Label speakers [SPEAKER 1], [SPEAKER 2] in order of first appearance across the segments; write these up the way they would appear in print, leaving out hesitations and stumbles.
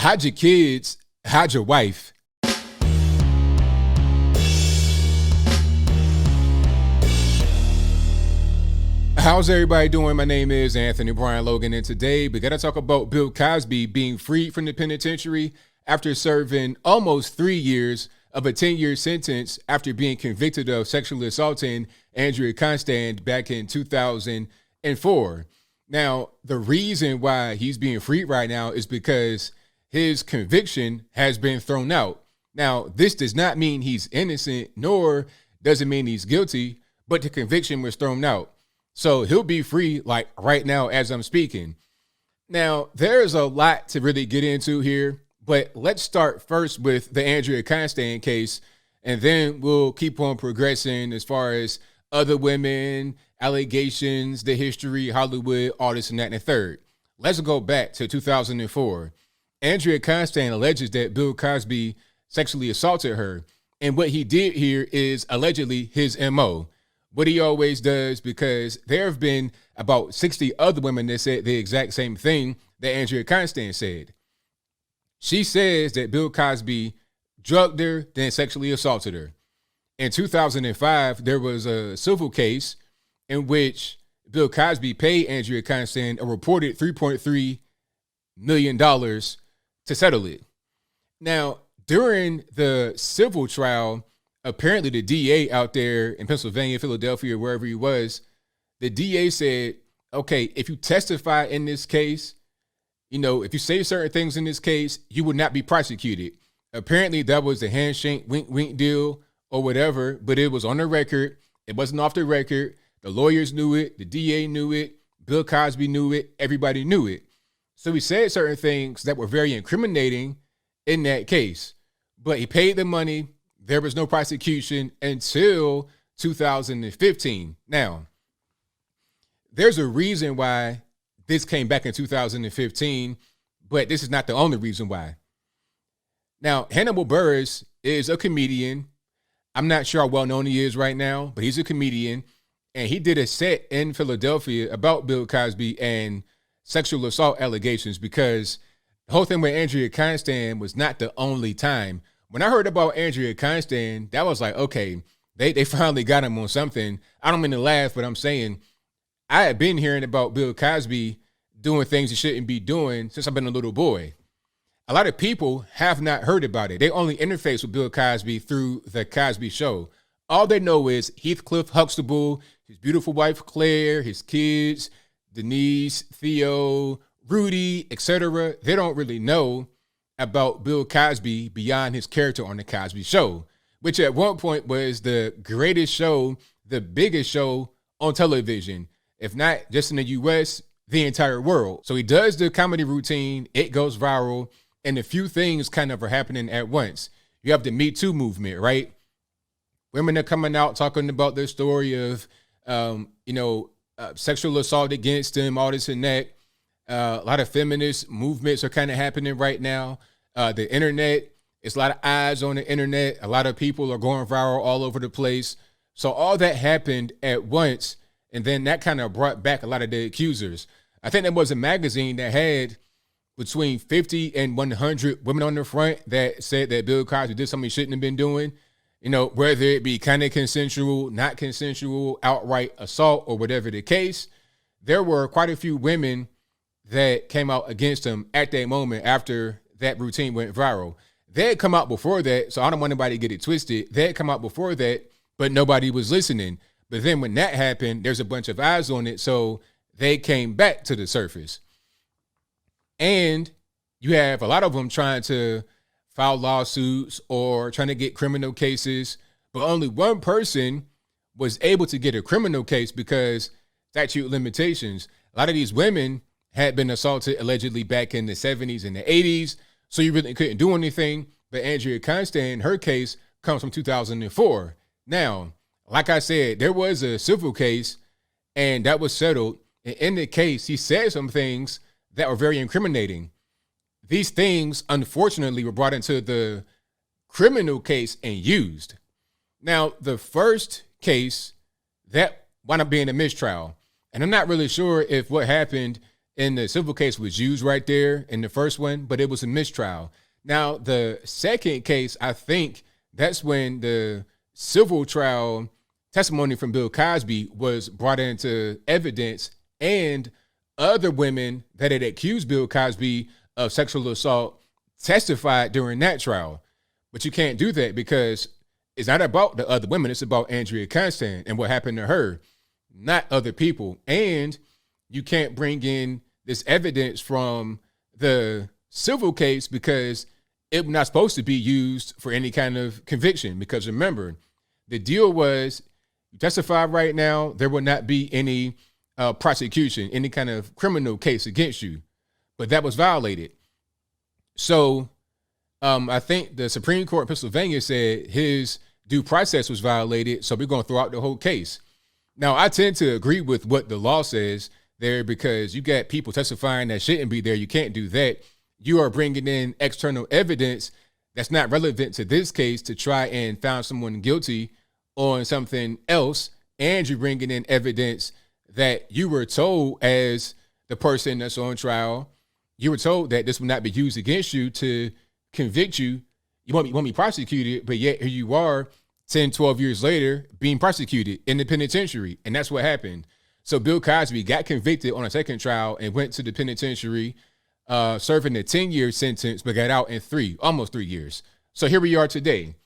[SPEAKER 1] hide your kids, hide your wife. How's everybody doing? My name is Anthony Brian Logan, and today we got to talk about Bill Cosby being freed from the penitentiary after serving almost 3 years of a 10-year sentence after being convicted of sexually assaulting Andrea Constand back in 2004. Now, the reason why he's being freed right now is because his conviction has been thrown out. Now, this does not mean he's innocent, nor does it mean he's guilty, but the conviction was thrown out. So he'll be free like right now as I'm speaking. Now, there's a lot to really get into here, but let's start first with the Andrea Constand case, and then we'll keep on progressing as far as other women, allegations, the history, Hollywood, all this and that and the third. Let's go back to 2004. Andrea Constand alleges that Bill Cosby sexually assaulted her, and what he did here is allegedly his MO. What he always does, because there have been about 60 other women that said the exact same thing that Andrea Constand said. She says that Bill Cosby drugged her, then sexually assaulted her. In 2005, there was a civil case in which Bill Cosby paid Andrea Constand a reported $3.3 million to settle it. Now, during the civil trial, apparently the DA out there in Pennsylvania, Philadelphia, wherever he was, the DA said, okay, if you testify in this case, if you say certain things in this case, you would not be prosecuted. Apparently that was the handshake, wink, wink deal or whatever, but it was on the record. It wasn't off the record. The lawyers knew it. The DA knew it. Bill Cosby knew it. Everybody knew it. So he said certain things that were very incriminating in that case, but he paid the money. There was no prosecution until 2015. Now, there's a reason why this came back in 2015, but this is not the only reason why. Now, Hannibal Buress is a comedian. I'm not sure how well known he is right now, but he's a comedian. And he did a set in Philadelphia about Bill Cosby and sexual assault allegations, because the whole thing with Andrea Constand was not the only time. When I heard about Andrea Constand, that was like, okay, they finally got him on something. I don't mean to laugh, but I'm saying I had been hearing about Bill Cosby doing things he shouldn't be doing since I've been a little boy. A lot of people have not heard about it. They only interface with Bill Cosby through the Cosby Show. All they know is Heathcliff Huxtable, his beautiful wife Claire, his kids, Denise, Theo, Rudy, etc. They don't really know about Bill Cosby beyond his character on the Cosby Show, which at one point was the greatest show, the biggest show on television, if not just in the U.S., the entire world. So he does the comedy routine, it goes viral, and a few things kind of are happening at once. You have the Me Too movement, right? Women are coming out talking about their story of, sexual assault against them, all this and that. A lot of feminist movements are kind of happening right now. The internet, it's a lot of eyes on the internet. A lot of people are going viral all over the place. So all that happened at once, and then that kind of brought back a lot of the accusers. I think there was a magazine that had between 50 and 100 women on the front that said that Bill Cosby did something he shouldn't have been doing, whether it be kind of consensual, not consensual, outright assault, or whatever the case. There were quite a few women that came out against him at that moment after that routine went viral. They had come out before that, so I don't want anybody to get it twisted. They had come out before that, but nobody was listening. But then when that happened, there's a bunch of eyes on it, so they came back to the surface. And you have a lot of them trying to file lawsuits or trying to get criminal cases, but only one person was able to get a criminal case because statute of limitations. A lot of these women had been assaulted allegedly back in the 70s and the 80s, so you really couldn't do anything. But Andrea Constand, her case comes from 2004. Now, like I said, there was a civil case, and that was settled. And in the case, he said some things that were very incriminating. These things, unfortunately, were brought into the criminal case and used. Now, the first case, that wound up being a mistrial. And I'm not really sure if what happened in the civil case was used right there in the first one, but it was a mistrial. Now, the second case, I think that's when the civil trial testimony from Bill Cosby was brought into evidence, and other women that had accused Bill Cosby of sexual assault testified during that trial. But you can't do that because it's not about the other women. It's about Andrea Constand and what happened to her, not other people. And you can't bring in this evidence from the civil case because it was not supposed to be used for any kind of conviction. Because remember, the deal was you testify right now, there will not be any prosecution, any kind of criminal case against you. But that was violated. So I think the Supreme Court in Pennsylvania said his due process was violated, so we're going to throw out the whole case. Now, I tend to agree with what the law says there because you got people testifying that shouldn't be there. You can't do that. You are bringing in external evidence that's not relevant to this case to try and find someone guilty on something else, and you're bringing in evidence that you were told as the person that's on trial, you were told that this will not be used against you to convict you. You won't be prosecuted, but yet here you are 10, 12 years later being prosecuted in the penitentiary, and that's what happened. So Bill Cosby got convicted on a second trial and went to the penitentiary, serving a 10-year sentence, but got out in almost 3 years. So here we are today.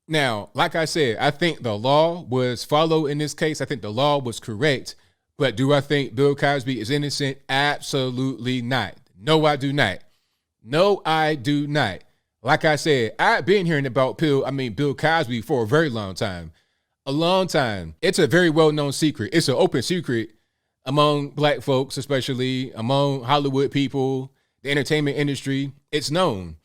[SPEAKER 1] Now, like I said, I think the law was followed in this case. I think the law was correct. But do I think Bill Cosby is innocent? Absolutely not. No, I do not. No, I do not. Like I said, I've been hearing about Bill Cosby for a very long time. A long time. It's a very well-known secret. It's an open secret among black folks, especially among Hollywood people, the entertainment industry. It's known.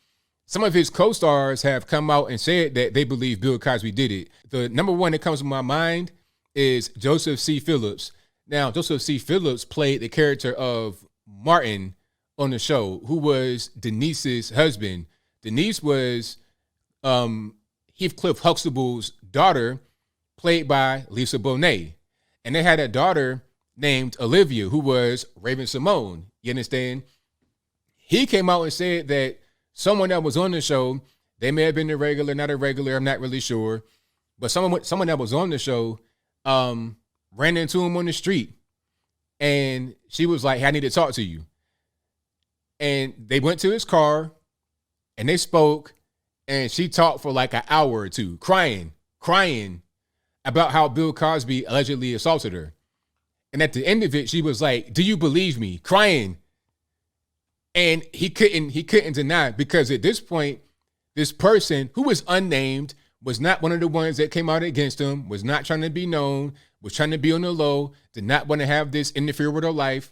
[SPEAKER 1] Some of his co-stars have come out and said that they believe Bill Cosby did it. The number one that comes to my mind is Joseph C. Phillips. Now, Joseph C. Phillips played the character of Martin on the show, who was Denise's husband. Denise was Heathcliff Huxtable's daughter, played by Lisa Bonet. And they had a daughter named Olivia, who was Raven-Symoné. You understand? He came out and said that someone that was on the show, they may have been a regular, not a regular, I'm not really sure, but someone that was on the show ran into him on the street, and she was like, hey, I need to talk to you. And they went to his car, and they spoke, and she talked for like an hour or two, crying about how Bill Cosby allegedly assaulted her. And at the end of it, she was like, do you believe me? Crying. And he couldn't deny, because at this point, this person who was unnamed was not one of the ones that came out against him, was not trying to be known, was trying to be on the low, did not want to have this interfere with her life.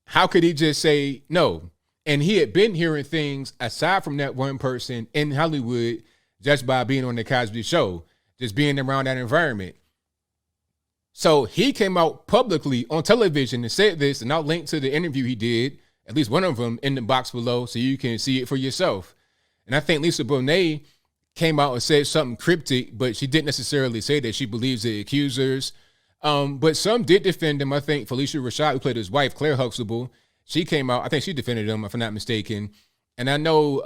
[SPEAKER 1] How could he just say no? And he had been hearing things aside from that one person in Hollywood just by being on the Cosby Show, just being around that environment. So he came out publicly on television and said this, and I'll link to the interview he did, at least one of them, in the box below so you can see it for yourself. And I think Lisa Bonet came out and said something cryptic, but she didn't necessarily say that she believes the accusers. But some did defend him. I think Felicia Rashad, who played his wife, Claire Huxtable, she came out. I think she defended him, if I'm not mistaken. And I know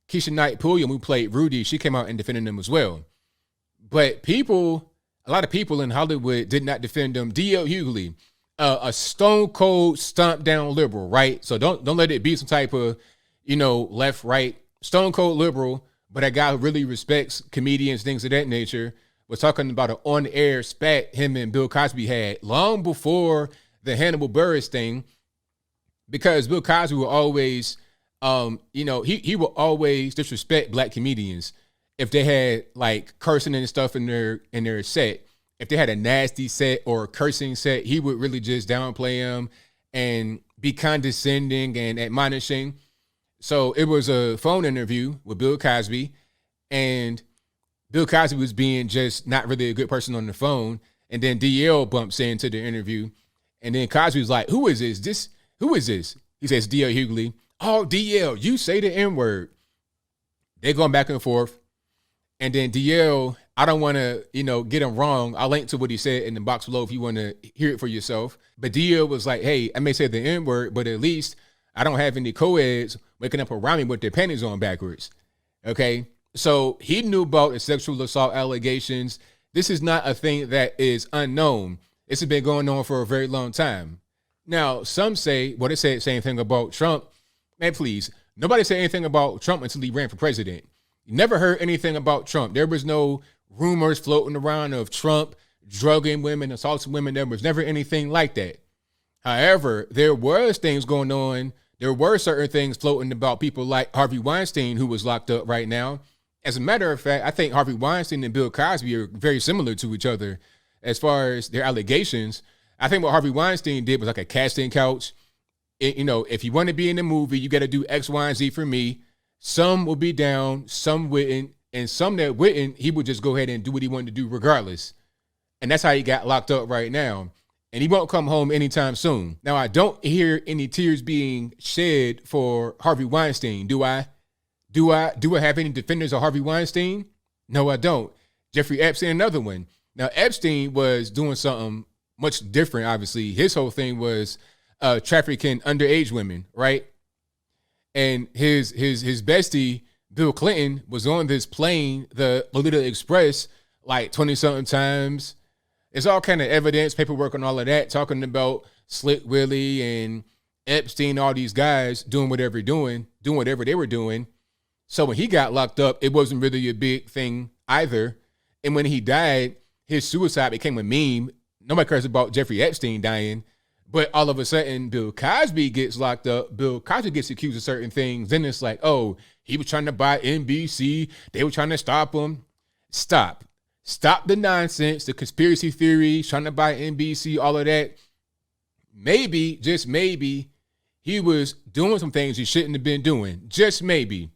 [SPEAKER 1] Keisha Knight Pulliam, who played Rudy, she came out and defended him as well. But a lot of people in Hollywood did not defend him. D.L. Hughley, a stone cold stomp down liberal, right? So don't let it be some type of, left, right, stone cold liberal, but a guy who really respects comedians, things of that nature, was talking about an on-air spat him and Bill Cosby had long before the Hannibal Buress thing, because Bill Cosby will always, he will always disrespect black comedians if they had like cursing and stuff in their set. If they had a nasty set or a cursing set, he would really just downplay them and be condescending and admonishing. So it was a phone interview with Bill Cosby, and Bill Cosby was being just not really a good person on the phone. And then DL bumps into the interview, and then Cosby was like, who is this? Who is this? He says, D.L. Hughley. Oh, DL, you say the N-word. They're going back and forth. And then DL I don't want to, get him wrong. I'll link to what he said in the box below if you want to hear it for yourself. But Dia was like, hey, I may say the N-word, but at least I don't have any co-eds waking up around me with their panties on backwards. Okay? So he knew about the sexual assault allegations. This is not a thing that is unknown. This has been going on for a very long time. Now, some say, well, they said the same thing about Trump. Man, please, nobody said anything about Trump until he ran for president. You never heard anything about Trump. There was no rumors floating around of Trump drugging women, assaulting women. There was never anything like that. However, there was things going on. There were certain things floating about people like Harvey Weinstein, who was locked up right now. As a matter of fact, I think Harvey Weinstein and Bill Cosby are very similar to each other as far as their allegations. I think what Harvey Weinstein did was like a casting couch. If you want to be in the movie, you got to do X, Y, and Z for me. Some will be down, some wouldn't, and some that wouldn't, he would just go ahead and do what he wanted to do regardless. And that's how he got locked up right now. And he won't come home anytime soon. Now, I don't hear any tears being shed for Harvey Weinstein, do I? Do I have any defenders of Harvey Weinstein? No, I don't. Jeffrey Epstein, another one. Now, Epstein was doing something much different, obviously. His whole thing was trafficking underage women, right? And his bestie, Bill Clinton, was on this plane, the Lolita Express, like 20-something times. It's all kind of evidence, paperwork and all of that, talking about Slick Willie and Epstein, all these guys doing whatever they were doing. So when he got locked up, it wasn't really a big thing either. And when he died, his suicide became a meme. Nobody cares about Jeffrey Epstein dying. But all of a sudden, Bill Cosby gets locked up. Bill Cosby gets accused of certain things. Then it's like, oh, he was trying to buy NBC. They were trying to stop him. Stop. Stop the nonsense, the conspiracy theories, trying to buy NBC, all of that. Maybe, just maybe, he was doing some things he shouldn't have been doing. Just maybe.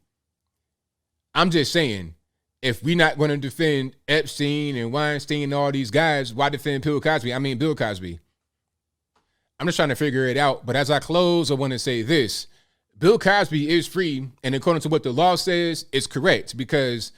[SPEAKER 1] I'm just saying, if we're not going to defend Epstein and Weinstein and all these guys, why defend Bill Cosby? I'm just trying to figure it out. But as I close, I want to say this. Bill Cosby is free, and according to what the law says, it's correct, because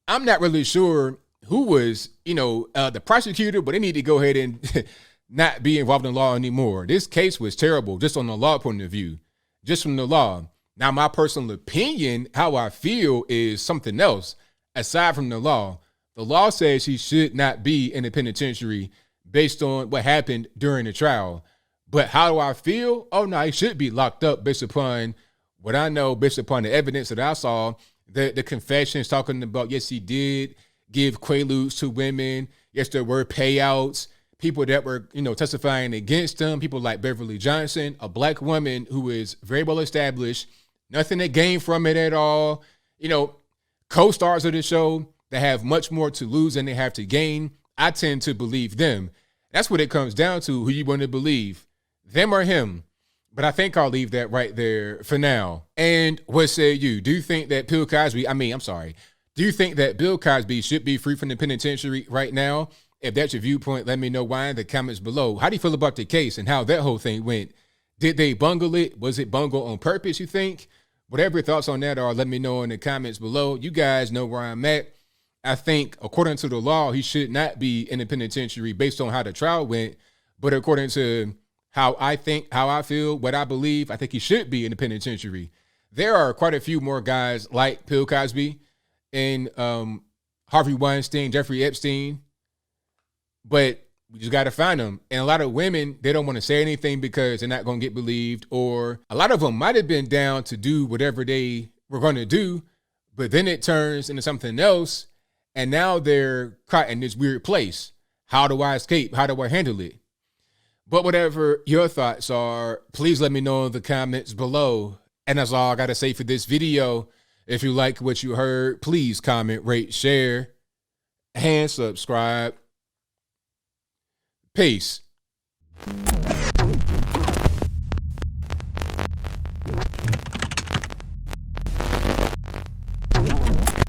[SPEAKER 1] I'm not really sure who was, the prosecutor, but they need to go ahead and not be involved in law anymore. This case was terrible, just on the law point of view, just from the law. Now, my personal opinion, how I feel, is something else. Aside from the law says he should not be in the penitentiary based on what happened during the trial. But how do I feel? Oh, no, he should be locked up based upon what I know, based upon the evidence that I saw, the confessions talking about, yes, he did give quaaludes to women. Yes, there were payouts. People that were, testifying against him, people like Beverly Johnson, a black woman who is very well established, nothing to gain from it at all. Co-stars of the show that have much more to lose than they have to gain. I tend to believe them. That's what it comes down to, who you want to believe, them or him. But I think I'll leave that right there for now. And what say you? Do you think that Bill Cosby, do you think that Bill Cosby should be free from the penitentiary right now? If that's your viewpoint, let me know why in the comments below. How do you feel about the case and how that whole thing went? Did they bungle it? Was it bungled on purpose, you think? Whatever your thoughts on that are, let me know in the comments below. You guys know where I'm at. I think, according to the law, he should not be in the penitentiary based on how the trial went. But according to how I think, how I feel, what I believe, I think he should be in the penitentiary. There are quite a few more guys like Bill Cosby and Harvey Weinstein, Jeffrey Epstein. But we just got to find them. And a lot of women, they don't want to say anything because they're not going to get believed. Or a lot of them might have been down to do whatever they were going to do, but then it turns into something else. And now they're caught in this weird place. How do I escape? How do I handle it? But whatever your thoughts are, please let me know in the comments below. And that's all I got to say for this video. If you like what you heard, please comment, rate, share, and subscribe. Peace.